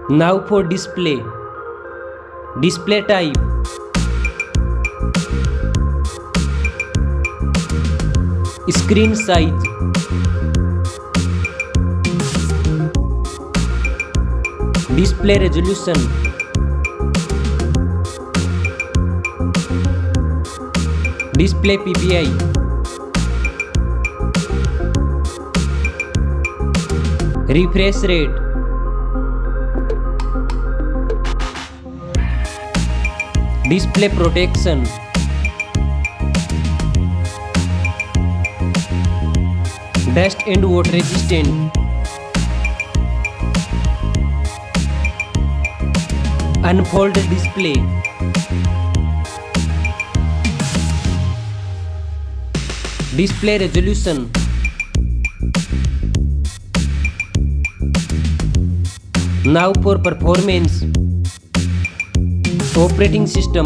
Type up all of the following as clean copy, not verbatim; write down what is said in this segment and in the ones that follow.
Now for display. Display type. Screen size. Display resolution. Display PPI. Refresh rate. Display protection. Dust and water resistant. Unfold display. Display resolution. Now for performance. Operating system.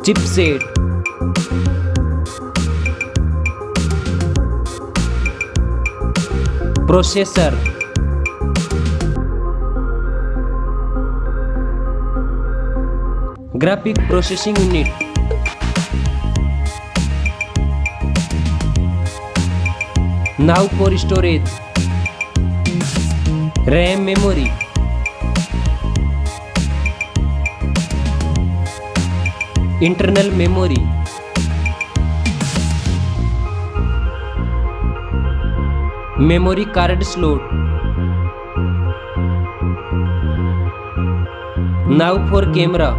Chipset. Processor. Graphic processing unit. Now for storage. RAM memory. Internal memory. Memory card slot. Now for camera.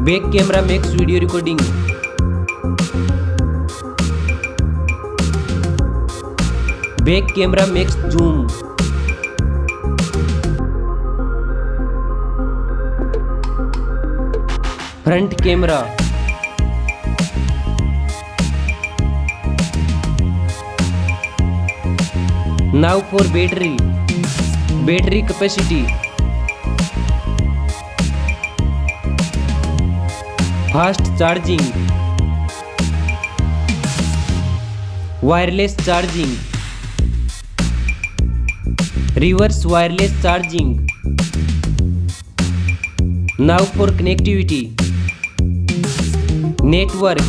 Back camera makes video recording. Back camera makes zoom. Front camera. Now for battery. Battery capacity. Fast charging. Wireless charging. Reverse wireless charging. Now for connectivity. Network.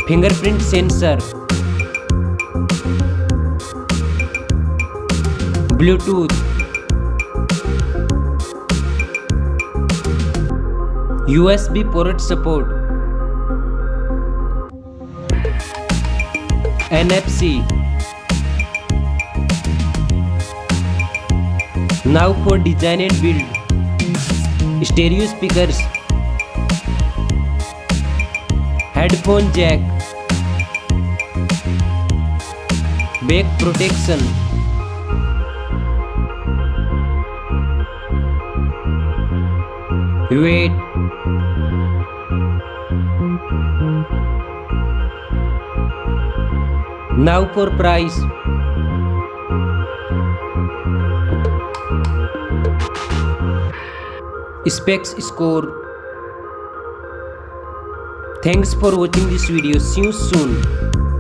Fingerprint sensor. Bluetooth. USB port support. NFC. Now for design and build. Stereo speakers. Headphone jack. Back protection. Weight. Now for price. Specs score. Thanks for watching this video. See you soon.